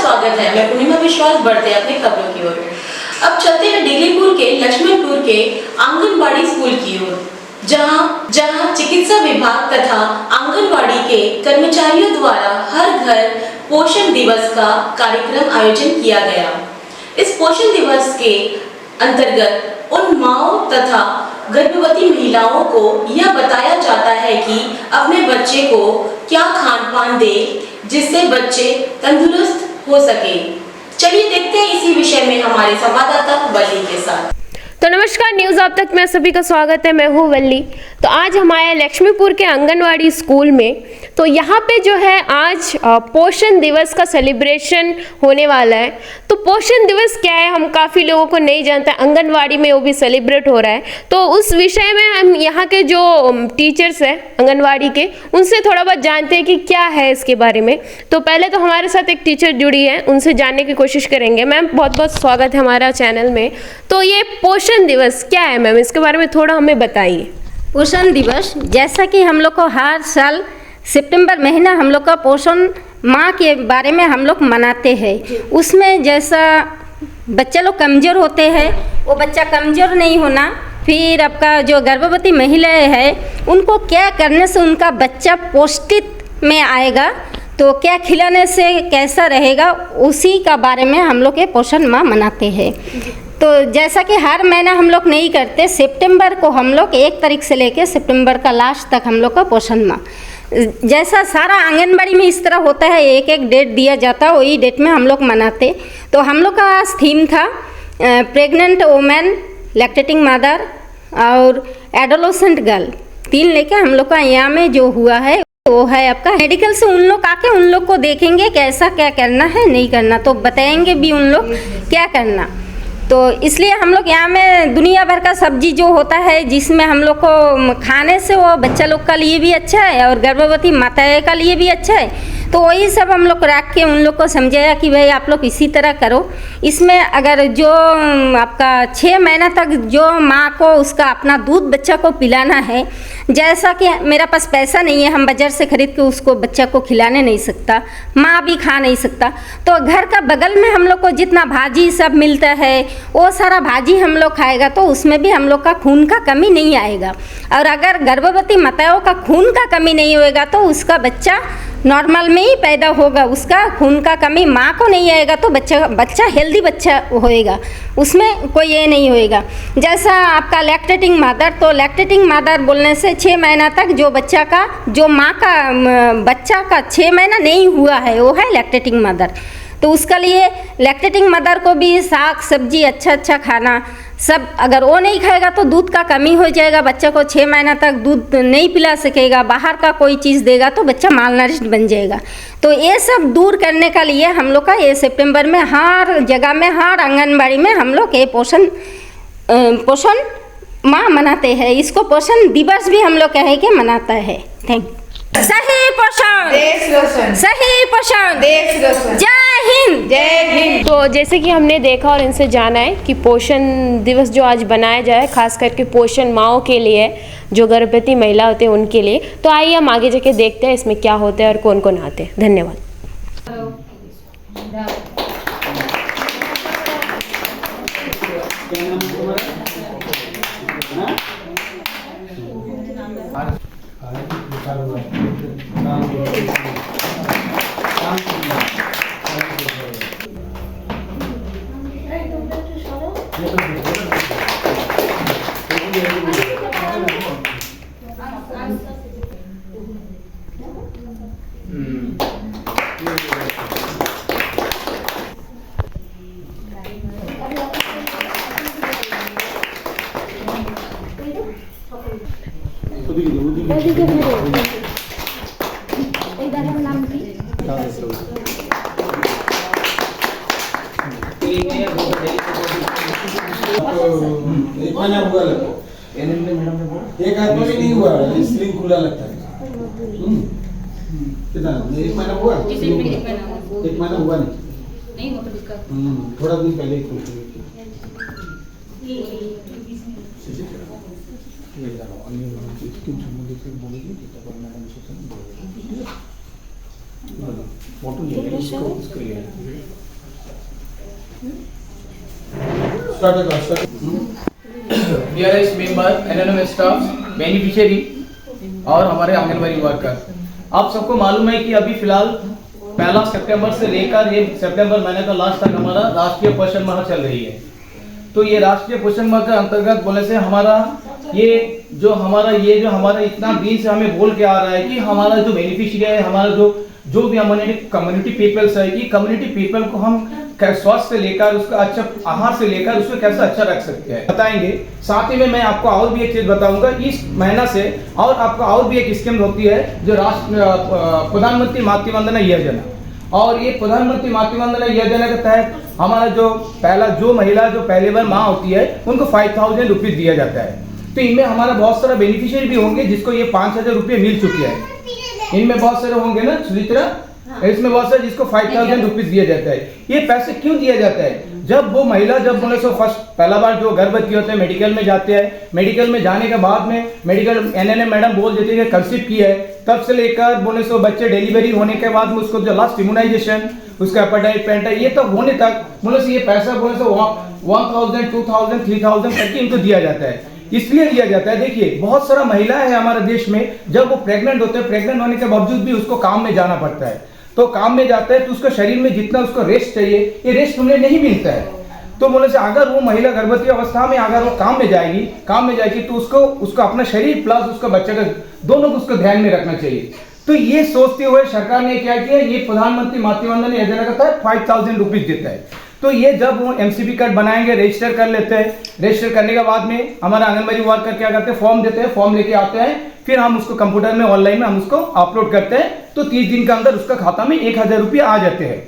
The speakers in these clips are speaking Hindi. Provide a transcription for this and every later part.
स्वागत है। मैं पूर्णिमा विश्वास बढ़ते अपनी खबरों की ओर। अब चलते हैं डिगलीपुर के लक्ष्मणपुर के आंगनबाड़ी स्कूल की ओर, जहां चिकित्सा विभाग तथा आंगनबाड़ी के कर्मचारियों द्वारा हर घर पोषण दिवस का कार्यक्रम आयोजन किया गया। इस पोषण दिवस के अंतर्गत उन माँओं तथा गर्भवती महिलाओं को यह बताया जाता है कि अपने बच्चे को क्या खान पान दे जिससे बच्चे तंदुरुस्त हो सके। चलिए देखते हैं इसी विषय में हमारे संवाददाता वल्ली के साथ। तो नमस्कार, न्यूज़ अब तक में सभी का स्वागत है। मैं हूँ वल्ली। तो आज हमारे लक्ष्मीपुर के आंगनवाड़ी स्कूल में तो यहाँ पे जो है आज पोषण दिवस का सेलिब्रेशन होने वाला है। तो पोषण दिवस क्या है हम काफ़ी लोगों को नहीं जानते, आंगनवाड़ी में वो भी सेलिब्रेट हो रहा है। तो उस विषय में हम यहाँ के जो टीचर्स हैं आंगनवाड़ी के, उनसे थोड़ा बहुत जानते हैं कि क्या है इसके बारे में। तो पहले तो हमारे साथ एक टीचर जुड़ी है, उनसे जानने की कोशिश करेंगे। मैम बहुत बहुत स्वागत है हमारा चैनल में। तो ये पोषण दिवस क्या है मैम, इसके बारे में थोड़ा हमें बताइए। पोषण दिवस जैसा कि हम लोग को हर साल सितंबर महीना हम लोग का पोषण माह के बारे में हम लोग मनाते हैं। उसमें जैसा बच्चे लोग कमज़ोर होते हैं, वो बच्चा कमज़ोर नहीं होना, फिर आपका जो गर्भवती महिलाएं हैं उनको क्या करने से उनका बच्चा पौष्टिक में आएगा, तो क्या खिलाने से कैसा रहेगा, उसी का बारे में हम लोग ये पोषण माह मनाते हैं। तो जैसा कि हर महीना हम लोग नहीं करते, सितंबर को हम लोग 1 तारीख से लेकर सितंबर का लास्ट तक हम लोग का पोषण माह, जैसा सारा आंगनबाड़ी में इस तरह होता है, एक एक डेट दिया जाता है, वही डेट में हम लोग मनाते। तो हम लोग का आज थीम था प्रेग्नेंट वुमेन, लैक्टेटिंग मदर और एडोलेसेंट गर्ल, 3 लेके हम लोग का यहाँ में जो हुआ है वो है आपका मेडिकल से उन लोग आके उन लोग को देखेंगे कैसा क्या करना है नहीं करना, तो बताएंगे भी उन लोग क्या करना। तो इसलिए हम लोग यहाँ में दुनिया भर का सब्जी जो होता है जिसमें हम लोग को खाने से वो बच्चा लोग का लिए भी अच्छा है और गर्भवती माताएं का लिए भी अच्छा है। तो वही सब हम लोग रख के उन लोग को समझाया कि भाई आप लोग इसी तरह करो। इसमें अगर जो आपका 6 महीना तक जो माँ को उसका अपना दूध बच्चा को पिलाना है, जैसा कि मेरा पास पैसा नहीं है, हम बाज़ार से खरीद के उसको बच्चा को खिलाने नहीं सकता, माँ भी खा नहीं सकता, तो घर का बगल में हम लोग को जितना भाजी सब मिलता है वो सारा भाजी हम लोग खाएगा, तो उसमें भी हम लोग का खून का कमी नहीं आएगा। और अगर गर्भवती माताओं का खून का कमी नहीं होएगा तो उसका बच्चा नॉर्मल में ही पैदा होगा, उसका खून का कमी माँ को नहीं आएगा, तो बच्चा हेल्दी बच्चा होएगा, उसमें कोई ये नहीं होएगा। जैसा आपका लैक्टेटिंग मदर, तो लैक्टेटिंग मदर बोलने से 6 महीना तक जो बच्चा का जो माँ का बच्चा का 6 महीना नहीं हुआ है वो है लैक्टेटिंग मदर। तो उसका लिए लैक्टेटिंग मदर को भी साग सब्जी अच्छा खाना सब, अगर वो नहीं खाएगा तो दूध का कमी हो जाएगा, बच्चे को 6 महीना तक दूध नहीं पिला सकेगा, बाहर का कोई चीज़ देगा तो बच्चा मालनरिश्ड बन जाएगा। तो ये सब दूर करने का लिए हम लोग का ये सितंबर में हर जगह में हर आंगनबाड़ी में हम लोग ये पोषण माह मनाते हैं। इसको पोषण दिवस भी हम लोग कहे के मनाता है। Thank you. सही पोषण देश रोशन, सही पोषण देश रोशन। जय हिंद, जय हिंद। तो जैसे कि हमने देखा और इनसे जाना है कि पोषण दिवस जो आज बनाया जाए खास करके पोषण माँओं के लिए, जो गर्भवती महिला होते हैं उनके लिए। तो आइए हम आगे जाके देखते हैं इसमें क्या होता है और कौन कौन आते हैं। धन्यवाद। एक आदमी भी नहीं हुआ, स्लिंग खुला लगता है। कितना 1 महीना हुआ? 1 महीना हुआ नहीं हुआ तो उसका थोड़ा दिन पहले ही फोटो ले इसको ले start DRS member, NNM staff, beneficiary और हमारे आंगनबाड़ी वर्कर। आप सबको मालूम है कि अभी फिलहाल 1 सितंबर से लेकर ये सितंबर महीने का लास्ट तक हमारा राष्ट्रीय पोषण माह चल रही है। तो ये राष्ट्रीय पोषण माह के अंतर्गत बोलने से हमारा ये जो हमारा इतना दिन से हमें बोल के आ रहा है कि हमारा जो बेनिफिशियरी है, हमारा जो भी हमारे कम्युनिटी पीपल्स है, ये कम्युनिटी पीपल को हम स्वास्थ्य से लेकर उसका अच्छा आहार से लेकर उसको कैसे अच्छा रख सकते हैं बताएंगे। साथ ही में मैं आपको और भी एक चीज बताऊंगा, इस महीना से और आपको और भी एक स्कीम होती है जो प्रधानमंत्री मातृ वंदना योजना। और ये प्रधानमंत्री मातृ वंदना योजना के तहत हमारा जो महिला जो पहली बार माँ होती है उनको 5000 रुपीज दिया जाता है। तो इनमें हमारा बहुत सारा बेनिफिशियरी भी होंगे जिसको ये 5000 रुपये मिल चुके हैं। इनमें बहुत सारे होंगे ना सुचित्रा, इसमें बहुत सारे जिसको 5000 रुपीज दिया जाता है। ये पैसे क्यों दिया जाता है? जब वो महिला जब बोले सो पहला बार जो गर्भवती होते हैं मेडिकल में जाते हैं, मेडिकल में जाने के बाद में मेडिकल एनएनएम मैडम बोल देती है कि कंसीव की है, तब से लेकर बोले सो बच्चे डिलीवरी होने के बाद में उसको जो लास्ट इम्यूनाइजेशन, उसका हेपेटाइट पेंटाइट ये तब होने तक बोले सो ये पैसा बोले सो 1000 2000 3000 करके इनको दिया जाता है। इसलिए दिया जाता है, देखिए बहुत सारा महिला है हमारे देश में, जब वो प्रेग्नेंट होते हैं, प्रेग्नेंट होने के बावजूद भी उसको काम में जाना पड़ता है। तो काम में जाता है तो उसका शरीर में जितना उसको रेस्ट चाहिए ये रेस्ट उन्हें नहीं मिलता है। तो बोले से अगर वो महिला गर्भवती अवस्था में अगर वो काम में जाएगी तो उसको अपना शरीर प्लस उसका बच्चे का दोनों को उसको ध्यान में रखना चाहिए। तो ये सोचते हुए सरकार ने क्या किया, ये प्रधानमंत्री मातृ वंदना योजना का तहत 5000 रुपीज देता है। तो ये जब वो एमसीपी कार्ड बनाएंगे, रजिस्टर कर लेते हैं, रजिस्टर करने के बाद में हमारा आंगनबाड़ी वर्कर क्या करते हैं, फॉर्म देते हैं, फॉर्म लेके आते हैं, फिर हम उसको कंप्यूटर में ऑनलाइन में हम उसको अपलोड करते हैं। तो 30 दिन के अंदर उसका खाता में 1000 रुपये आ जाते हैं।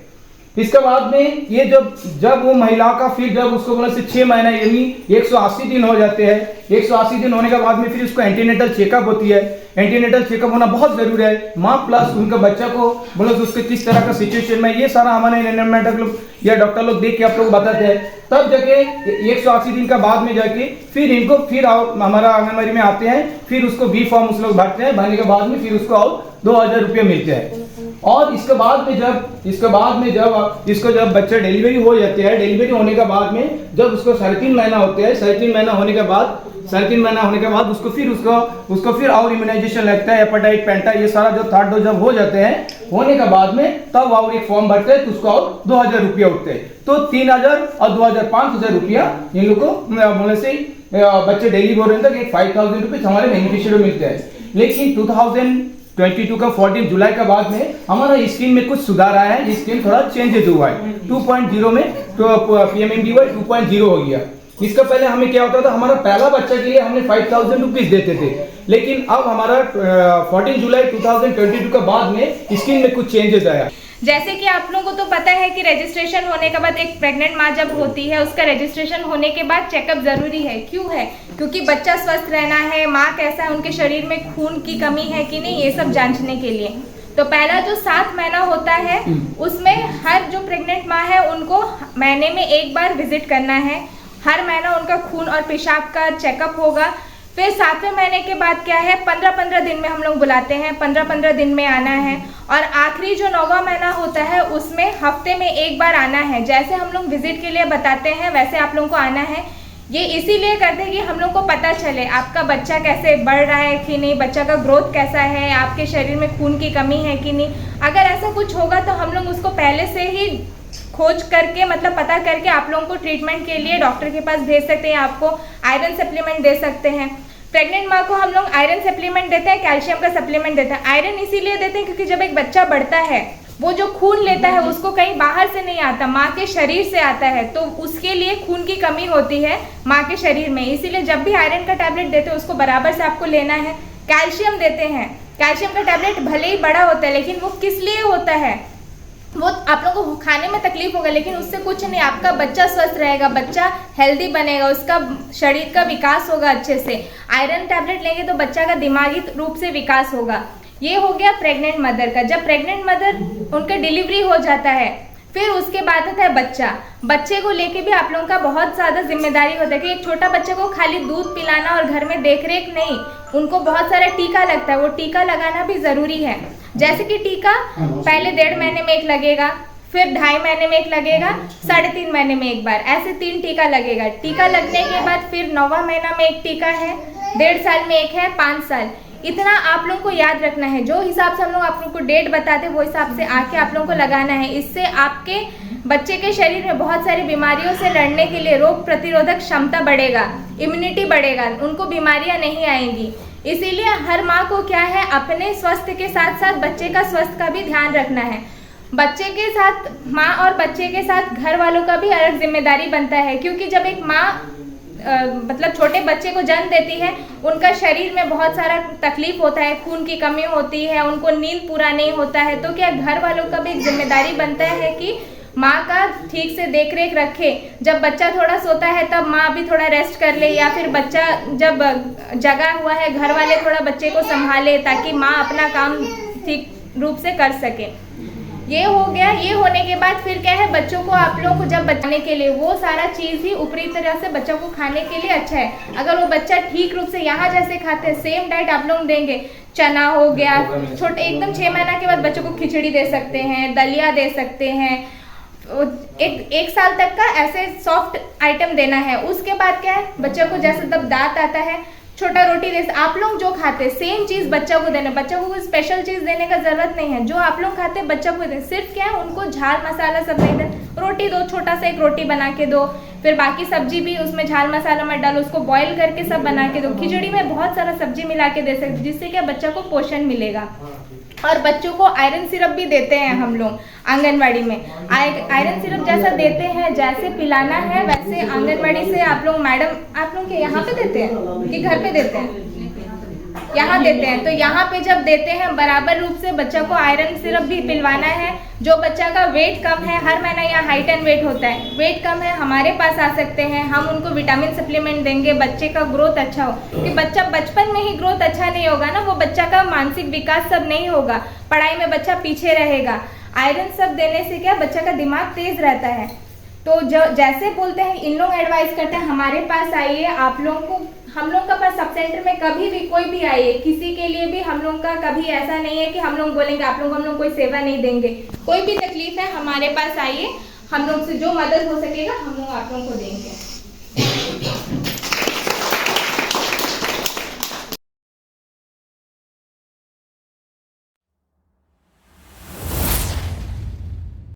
इसके बाद में ये जब वो महिला का फिर जब उसको बोले से 6 महीना यानी 180 दिन हो जाते हैं, 180 दिन होने के बाद में फिर उसको एंटीनेटल चेकअप होती है। एंटीनेटल चेकअप होना बहुत जरूरी है, माँ प्लस उनका बच्चा को बोले तो उसके किस तरह का सिचुएशन में, ये सारा हमारे एनवायरमेंटल या डॉक्टर लोग देख के आप लोग बताते हैं। तब जाके 180 दिन का बाद में जाके फिर इनको फिर हमारा आंगनबाड़ी में आते हैं, फिर उसको बी फॉर्म उस लोग भरते हैं, भरने के बाद में फिर उसको और 2000 रुपये मिलते हैं। और इसके बाद में जब बच्चा डिलीवरी हो जाते हैं, डिलीवरी होने के बाद में जब उसको 3.5 महीना होते हैं, 3.5 महीना होने के बाद उसको फिर और इम्यूनाइजेशन लगता है, हेपेटाइट पेंटा ये सारा जो 3rd डोज जब हो जाते हैं, होने के बाद में तब और एक फॉर्म भरते हैं तो उसको और 2000 रुपया उठते हैं। तो 3000 और 2000 5000 रुपया इन लोग को बोले से बच्चे डिलीवरी होने तक 5000 रुपये हमारे बेनिफिशियरी मिलते हैं। लेकिन 2022 का 14 जुलाई के बाद में हमारा स्कीम में कुछ सुधार आया है, स्कीम थोड़ा चेंजेस हुआ है। 2.0 में तो PMMDY 2.0 हो गया। इसका पहले हमें क्या होता था, हमारा पहला बच्चा के लिए हमने 5000 रुपीज देते थे, लेकिन अब हमारा 14 जुलाई 2022 के बाद में स्कीम में कुछ चेंजेस आया। जैसे कि आप लोगों को तो पता है कि रजिस्ट्रेशन होने के बाद एक प्रेग्नेंट माँ जब होती है उसका रजिस्ट्रेशन होने के बाद चेकअप जरूरी है। क्यों है? क्योंकि बच्चा स्वस्थ रहना है, माँ कैसा है, उनके शरीर में खून की कमी है कि नहीं, ये सब जांचने के लिए। तो पहला जो 7 महीना होता है उसमें हर जो प्रेग्नेंट माँ है उनको महीने में एक बार विजिट करना है। हर महीना उनका खून और पेशाब का चेकअप होगा। फिर 7वें महीने के बाद क्या है, 15-15 दिन में हम लोग बुलाते हैं, 15-15 दिन में आना है। और आखिरी जो 9वां महीना होता है उसमें हफ्ते में एक बार आना है। जैसे हम लोग विजिट के लिए बताते हैं वैसे आप लोगों को आना है। ये इसीलिए करते हैं कि हम लोग को पता चले आपका बच्चा कैसे बढ़ रहा है कि नहीं, बच्चा का ग्रोथ कैसा है, आपके शरीर में खून की कमी है कि नहीं। अगर ऐसा कुछ होगा तो हम लोग उसको पहले से ही खोज करके मतलब पता करके आप लोगों को ट्रीटमेंट के लिए डॉक्टर के पास भेज सकते हैं। आपको आयरन सप्लीमेंट दे सकते हैं। प्रेग्नेंट माँ को हम लोग आयरन सप्लीमेंट देते हैं, कैल्शियम का सप्लीमेंट देते हैं। आयरन इसीलिए देते हैं क्योंकि जब एक बच्चा बढ़ता है वो जो खून लेता है उसको कहीं बाहर से नहीं आता, माँ के शरीर से आता है। तो उसके लिए खून की कमी होती है माँ के शरीर में, इसीलिए जब भी आयरन का टैबलेट देते हैं उसको बराबर से आपको लेना है। कैल्शियम देते हैं, कैल्शियम का टैबलेट भले ही बड़ा होता है लेकिन वो किस लिए होता है, वो आप लोगों को खाने में तकलीफ होगा लेकिन उससे कुछ नहीं, आपका बच्चा स्वस्थ रहेगा, बच्चा हेल्दी बनेगा, उसका शरीर का विकास होगा अच्छे से। आयरन टैबलेट लेंगे तो बच्चा का दिमागी रूप से विकास होगा। ये हो गया प्रेग्नेंट मदर का। जब प्रेग्नेंट मदर उनका डिलीवरी हो जाता है फिर उसके बाद आता है बच्चा। बच्चे को लेके भी आप लोगों का बहुत ज़्यादा जिम्मेदारी होता है कि एक छोटा बच्चे को खाली दूध पिलाना और घर में देख रेख नहीं, उनको बहुत सारा टीका लगता है, वो टीका लगाना भी ज़रूरी है। जैसे कि टीका पहले 1.5 महीने में एक लगेगा, फिर 2.5 महीने में एक लगेगा, 3.5 महीने में एक बार, ऐसे 3 टीका लगेगा। टीका लगने के बाद फिर 9वां महीना में एक टीका है, 1.5 साल में एक है, 5 साल। इतना आप लोगों को याद रखना है। जो हिसाब से हम लोग आप लोगों को डेट बताते हैं वो हिसाब से आके आप लोगों को लगाना है। इससे आपके बच्चे के शरीर में बहुत सारी बीमारियों से लड़ने के लिए रोग प्रतिरोधक क्षमता बढ़ेगा, इम्यूनिटी बढ़ेगा, उनको बीमारियां नहीं आएंगी। इसीलिए हर माँ को क्या है, अपने स्वास्थ्य के साथ साथ बच्चे का स्वास्थ्य का भी ध्यान रखना है। बच्चे के साथ माँ और बच्चे के साथ घर वालों का भी अलग जिम्मेदारी बनता है, क्योंकि जब एक माँ मतलब छोटे बच्चे को जन्म देती है, उनका शरीर में बहुत सारा तकलीफ होता है, खून की कमी होती है, उनको नींद पूरा नहीं होता है। तो क्या घर वालों का भी एक जिम्मेदारी बनता है कि माँ का ठीक से देख रेख रखे। जब बच्चा थोड़ा सोता है तब माँ भी थोड़ा रेस्ट कर ले, या फिर बच्चा जब जगा हुआ है घर वाले थोड़ा बच्चे को संभाले, ताकि माँ अपना काम ठीक रूप से कर सके। ये हो गया। ये होने के बाद फिर क्या है, बच्चों को आप लोगों को जब बचाने के लिए वो सारा चीज़ ही ऊपरी तरह से बच्चों को खाने के लिए अच्छा है। अगर वो बच्चा ठीक रूप से यहाँ जैसे खाते हैं सेम डाइट आप लोग देंगे, चना हो गया, छोटे एकदम 6 महीना के बाद बच्चों को खिचड़ी दे सकते हैं, दलिया दे सकते हैं, एक साल तक का ऐसे सॉफ्ट आइटम देना है। उसके बाद क्या है, बच्चों को जैसे तब दांत आता है छोटा रोटी दे, आप लोग जो खाते हैं सेम चीज़ बच्चों को देना। बच्चों को कोई स्पेशल चीज़ देने का जरूरत नहीं है, जो आप लोग खाते हैं बच्चों को दें। सिर्फ क्या है, उनको झाल मसाला सब नहीं दें, रोटी दो, छोटा सा एक रोटी बना के दो, फिर बाकी सब्जी भी उसमें झाल मसाला मत डालो, उसको बॉईल करके सब बना के दो। खिचड़ी में बहुत सारा सब्जी मिला के दे सकते, जिससे क्या बच्चा को पोषण मिलेगा। और बच्चों को आयरन सिरप भी देते हैं हम लोग आंगनवाड़ी में। आयरन सिरप जैसा देते हैं, जैसे पिलाना है वैसे आंगनवाड़ी से आप लोग मैडम आप लोग के यहाँ पे देते हैं कि घर पे देते हैं? यहाँ देते हैं। तो यहाँ पे जब देते हैं बराबर रूप से बच्चा को आयरन सिरप भी पिलवाना है। जो बच्चा का वेट कम है, हर महीना यहाँ हाइट एंड वेट होता है, वेट कम है हमारे पास आ सकते हैं, हम उनको विटामिन सप्लीमेंट देंगे, बच्चे का ग्रोथ अच्छा हो। क्योंकि बच्चा बचपन में ही ग्रोथ अच्छा नहीं होगा ना, वो बच्चा का मानसिक विकास सब नहीं होगा, पढ़ाई में बच्चा पीछे रहेगा। आयरन सब देने से क्या बच्चा का दिमाग तेज रहता है। तो जो जैसे बोलते हैं इन लोग एडवाइस करते हैं हमारे पास आइए, आप लोगों को हम लोग का पास सब सेंटर में कभी भी कोई भी आइए, किसी के लिए भी हम लोग का कभी ऐसा नहीं है कि हम लोग बोलेंगे आप लोग हम लोग कोई सेवा नहीं देंगे। कोई भी तकलीफ है हमारे पास आइए, हम लोग से जो मदद हो सकेगा हम लोग आप लोगों को देंगे।